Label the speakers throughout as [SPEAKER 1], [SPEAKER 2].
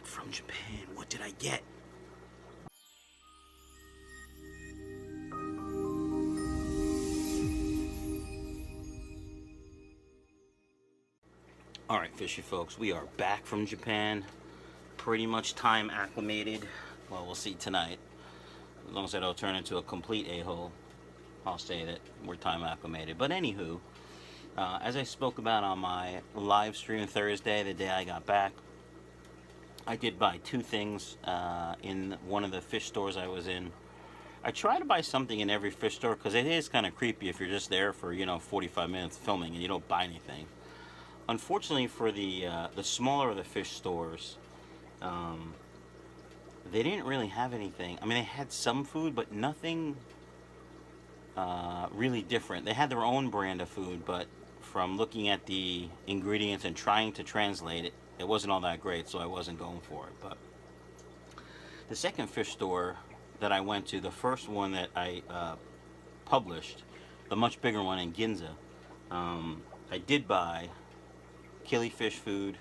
[SPEAKER 1] from Japan. What did I get? Alright, fishy folks, we are back from Japan. Pretty much time acclimated. Well, we'll see tonight. As long as I don't turn into a complete a-hole, I'll say that we're time acclimated. But anywho, as I spoke about on my live stream Thursday, the day I got back, I did buy two things in one of the fish stores I was in. I try to buy something in every fish store because it is kind of creepy if you're just there for, 45 minutes filming and you don't buy anything. Unfortunately for the smaller of the fish stores, they didn't really have anything. I mean, they had some food, but nothing really different. They had their own brand of food, but from looking at the ingredients and trying to translate it, it wasn't all that great, so I wasn't going for it. But the second fish store that I went to, the first one that I published, the much bigger one in Ginza, I did buy killifish food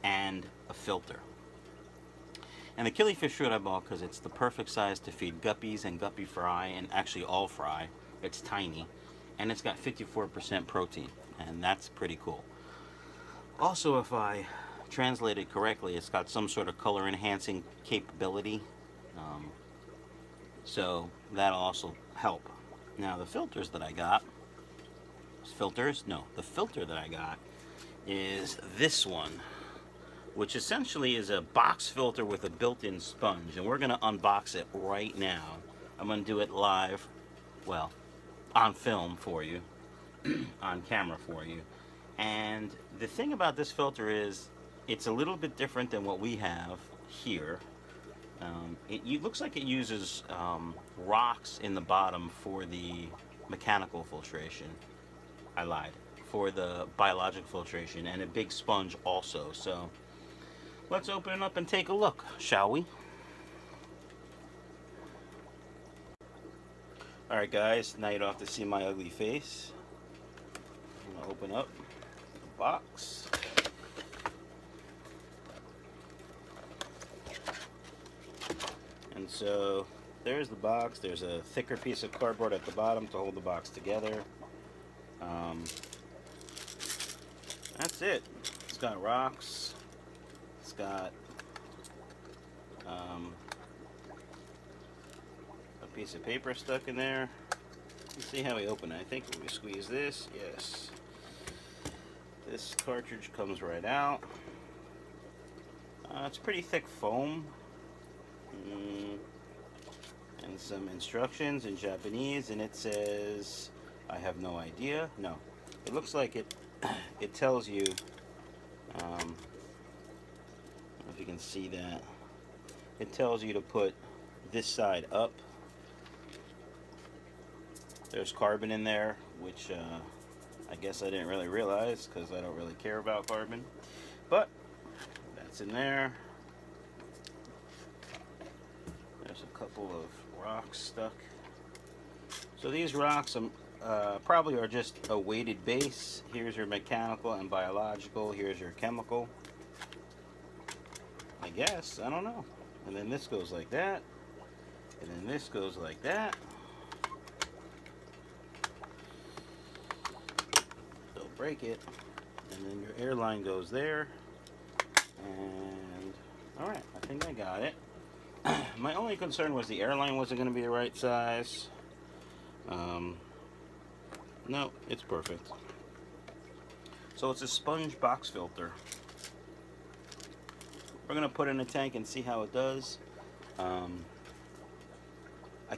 [SPEAKER 1] and a filter. And the killifish food I bought because it's the perfect size to feed guppies and guppy fry, and actually all fry. It's tiny, and it's got 54% protein, and that's pretty cool. Also, if I translate it correctly, it's got some sort of color enhancing capability, so that'll also help. Now the filters that I got, the filter that I got is this one, which essentially is a box filter with a built-in sponge, and we're going to unbox it right now. I'm going to do it live, well, on film for you, on camera for you. And the thing about this filter is it's a little bit different than what we have here. It looks like it uses rocks in the bottom for the mechanical filtration. I lied. For the biological filtration, and a big sponge also. So let's open it up and take a look, shall we? Alright guys, now you don't have to see my ugly face. I'm going to open up the box. And so there's the box. There's a thicker piece of cardboard at the bottom to hold the box together. That's it. It's got rocks. It's got a piece of paper stuck in there. Let's see how we open it. I think we squeeze this. Yes. This cartridge comes right out. It's pretty thick foam. And some instructions in Japanese, and it says, I have no idea. No. It looks like it tells you, I don't know if you can see that, it tells you to put this side up. There's carbon in there, which I guess I didn't really realize because I don't really care about carbon, but that's in there. There's a couple of rocks stuck. So these rocks probably are just a weighted base. Here's your mechanical and biological. Here's your chemical. I guess. I don't know. And then this goes like that. And then this goes like that. Don't break it. And then your air line goes there. And alright, I think I got it. My only concern was the airline wasn't going to be the right size. No, it's perfect. So it's a sponge box filter. We're going to put it in a tank and see how it does. I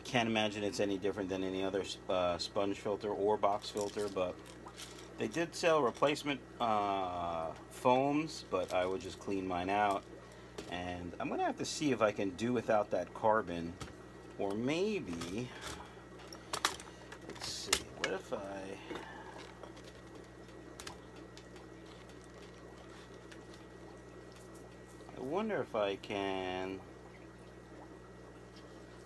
[SPEAKER 1] can't imagine it's any different than any other sponge filter or box filter, but they did sell replacement foams, but I would just clean mine out. And I'm going to have to see if I can do without that carbon, or maybe, let's see, what if I wonder if I can,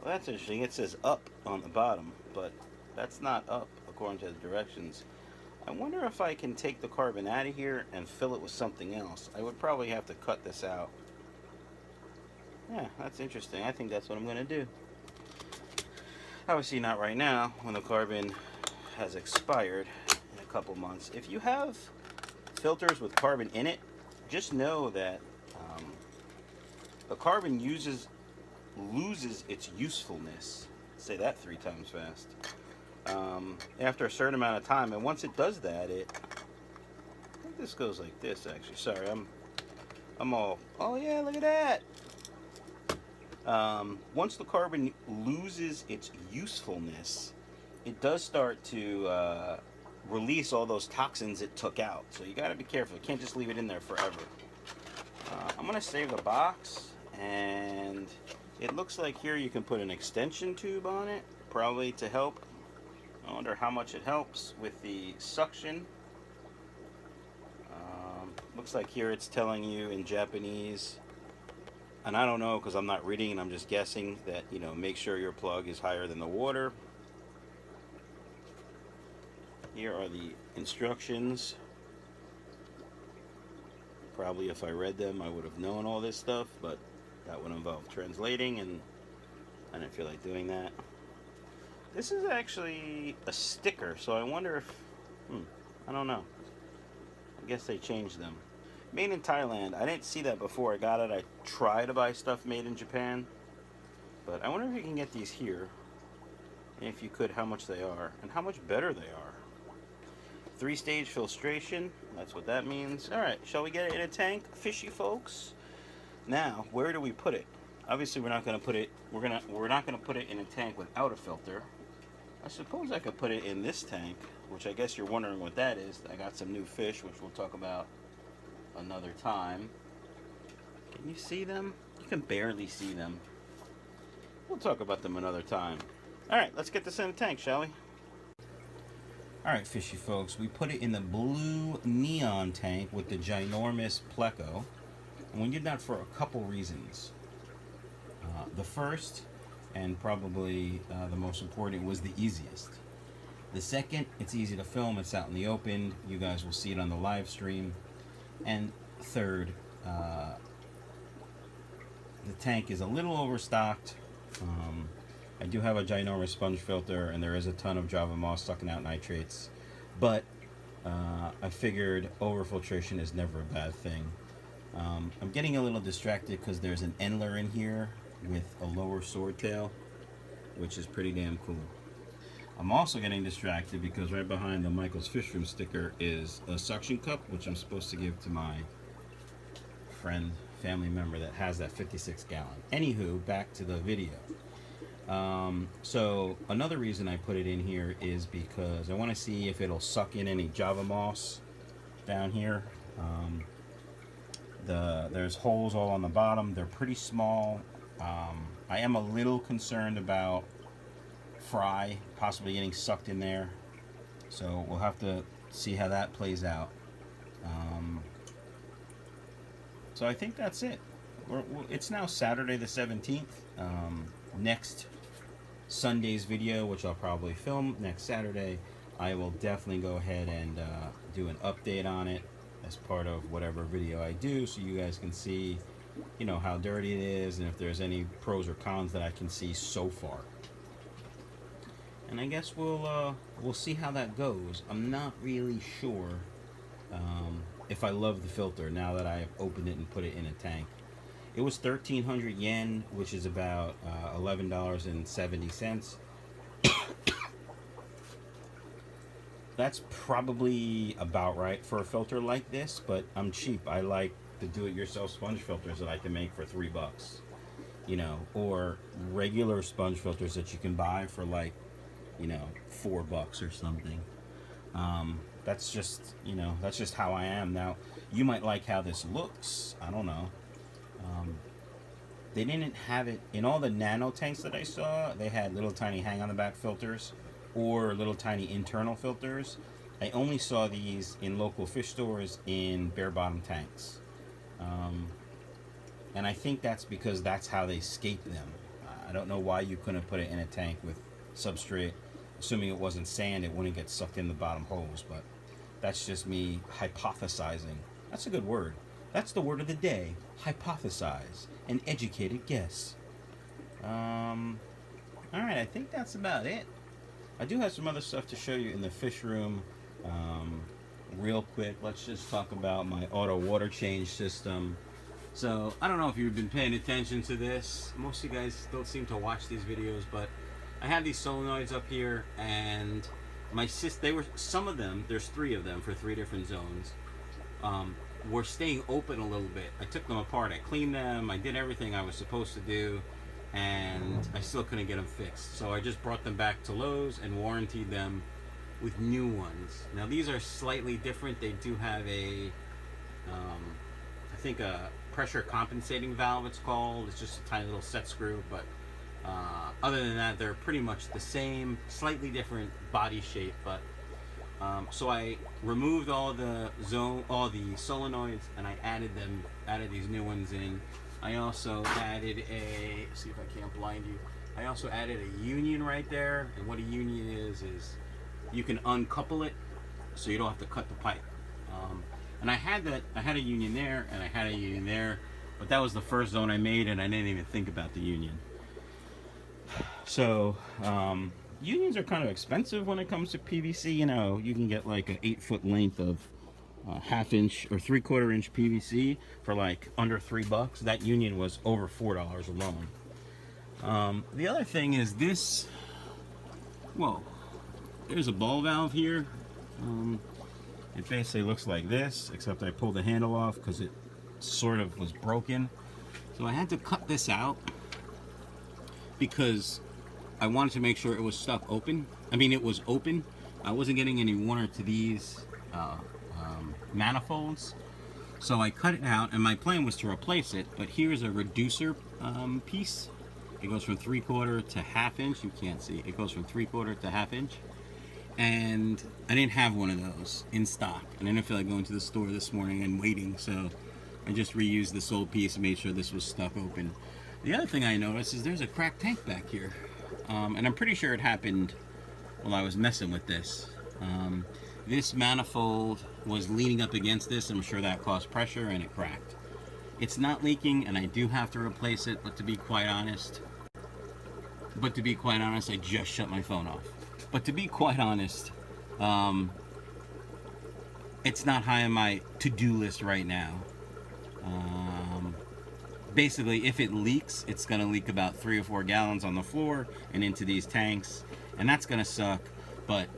[SPEAKER 1] well, that's interesting. It says up on the bottom, but that's not up according to the directions. I wonder if I can take the carbon out of here and fill it with something else. I would probably have to cut this out. Yeah, that's interesting. I think that's what I'm going to do. Obviously not right now when the carbon has expired in a couple months. If you have filters with carbon in it, just know that the carbon loses its usefulness. Say that 3 times fast. After a certain amount of time, and once it does that, I think this goes like this. Actually, sorry, I'm all. Oh yeah, look at that. Once the carbon loses its usefulness, it does start to release all those toxins it took out. So you got to be careful. You can't just leave it in there forever. I'm going to save the box, and it looks like here you can put an extension tube on it, probably to help. I wonder how much it helps with the suction. Looks like here it's telling you in Japanese, and I don't know because I'm not reading and I'm just guessing, that, you know, make sure your plug is higher than the water. Here are the instructions. Probably if I read them I would have known all this stuff, but that would involve translating, and I didn't feel like doing that. This is actually a sticker, so I wonder if, I don't know. I guess they changed them. Made in Thailand. I didn't see that before I got it. I try to buy stuff made in Japan, but I wonder if you can get these here. And if you could, how much they are, and how much better they are. 3-stage filtration, that's what that means. Alright, shall we get it in a tank, fishy folks? Now, where do we put it? Obviously we're not gonna put it we're not gonna put it in a tank without a filter. I suppose I could put it in this tank, which I guess you're wondering what that is. I got some new fish, which we'll talk about another time. Can you see them? You can barely see them. We'll talk about them another time. Alright, let's get this in the tank, shall we? Alright, fishy folks, we put it in the blue neon tank with the ginormous pleco. And we did that for a couple reasons. The first, and probably the most important, was the easiest. The second, it's easy to film, it's out in the open, you guys will see it on the live stream. And third, the tank is a little overstocked. I do have a ginormous sponge filter, and there is a ton of Java moss sucking out nitrates, but I figured overfiltration is never a bad thing. I'm getting a little distracted because there's an Endler in here with a lower sword tail, which is pretty damn cool. I'm also getting distracted because right behind the Michael's Fishroom sticker is a suction cup, which I'm supposed to give to my friend, family member that has that 56 gallon. Anywho, back to the video. So another reason I put it in here is because I want to see if it'll suck in any Java moss down here. There's holes all on the bottom. They're pretty small. I am a little concerned about fry possibly getting sucked in there, so we'll have to see how that plays out. So I think that's it. It's now Saturday the 17th. Next Sunday's video, which I'll probably film next Saturday, I will definitely go ahead and do an update on it as part of whatever video I do, so you guys can see, you know, how dirty it is and if there's any pros or cons that I can see so far. And I guess we'll see how that goes. I'm not really sure if I love the filter now that I've opened it and put it in a tank. It was 1,300 yen, which is about $11.70. That's probably about right for a filter like this, but I'm cheap. I like the do-it-yourself sponge filters that I can make for $3, you know, or regular sponge filters that you can buy for like, you know, $4 or something. That's just, you know, that's just how I am. Now, you might like how this looks. I don't know. They didn't have it in all the nano tanks that I saw. They had little tiny hang on the back filters or little tiny internal filters. I only saw these in local fish stores in bare bottom tanks. And I think that's because that's how they skate them. I don't know why you couldn't put it in a tank with substrate. Assuming it wasn't sand, it wouldn't get sucked in the bottom holes, but that's just me hypothesizing. That's a good word. that's the word of the day. Hypothesize. An educated guess. Alright, I think that's about it. I do have some other stuff to show you in the fish room. Real quick, let's just talk about my auto water change system. So, I don't know if you've been paying attention to this. Most of you guys don't seem to watch these videos, but I have these solenoids up here, and some of them, there's 3 of them for 3 different zones, were staying open a little bit. I took them apart, I cleaned them, I did everything I was supposed to do, and I still couldn't get them fixed. So I just brought them back to Lowe's and warranted them with new ones. Now these are slightly different. They do have a, I think a pressure compensating valve it's called. It's just a tiny little set screw, but other than that, they're pretty much the same, slightly different body shape. But so I removed all the solenoids, and I added these new ones in. I also added see if I can't blind you. I also added a union right there, and what a union is you can uncouple it, so you don't have to cut the pipe. And I had a union there, and I had a union there, but that was the first zone I made, and I didn't even think about the union. So unions are kind of expensive when it comes to PVC. You know, you can get like an 8-foot length of half-inch or 3/4-inch PVC for like under $3. That union was over $4 alone. The other thing is this. Whoa, there's a ball valve here. It basically looks like this, except I pulled the handle off because it sort of was broken. So I had to cut this out because I wanted to make sure it was stuck open. I mean, it was open. I wasn't getting any water to these manifolds. So I cut it out, and my plan was to replace it, but here's a reducer piece. It goes from 3/4 to 1/2 inch. You can't see. It goes from 3/4 to 1/2 inch. And I didn't have one of those in stock. And I didn't feel like going to the store this morning and waiting, so I just reused this old piece and made sure this was stuck open. The other thing I noticed is there's a cracked tank back here. And I'm pretty sure it happened while I was messing with this. This manifold was leaning up against this. I'm sure that caused pressure and it cracked. It's not leaking, and I do have to replace it, but to be quite honest, I just shut my phone off. But to be quite honest, it's not high on my to-do list right now. Basically, if it leaks, it's going to leak about 3 or 4 gallons on the floor and into these tanks, and that's going to suck, but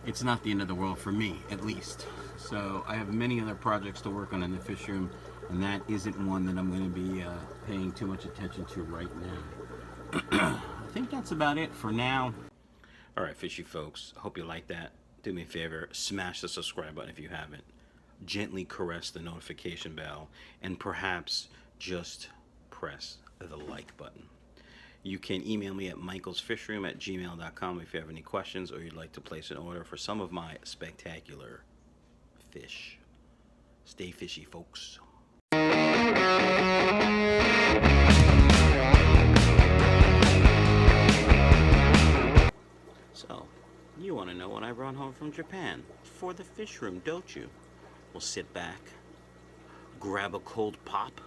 [SPEAKER 1] it's not the end of the world for me, at least. So I have many other projects to work on in the fish room, and that isn't one that I'm going to be paying too much attention to right now. I think that's about it for now. Alright, fishy folks, I hope you like that. Do me a favor, smash the subscribe button if you haven't. Gently caress the notification bell, and perhaps just press the like button. You can email me at michaelsfishroom@gmail.com if you have any questions or you'd like to place an order for some of my spectacular fish. Stay fishy, folks. So, you want to know what I brought home from Japan for the fish room, don't you? Well, sit back, grab a cold pop,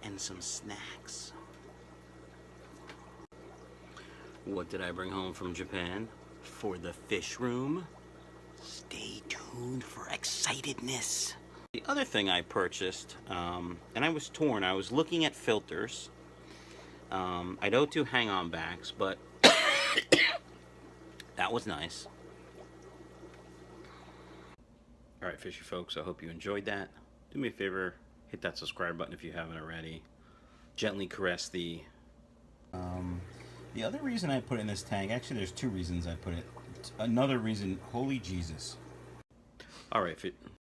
[SPEAKER 1] and some snacks. What did I bring home from Japan for the fish room? Stay tuned for excitedness. The other thing I purchased, and I was torn. I was looking at filters. I'd O2 hang-on backs, but that was nice. Alright, fishy folks, I hope you enjoyed that. Do me a favor, hit that subscribe button if you haven't already. Gently caress the other reason I put it in this tank, actually there's 2 reasons I put it. Another reason, holy Jesus. Alright,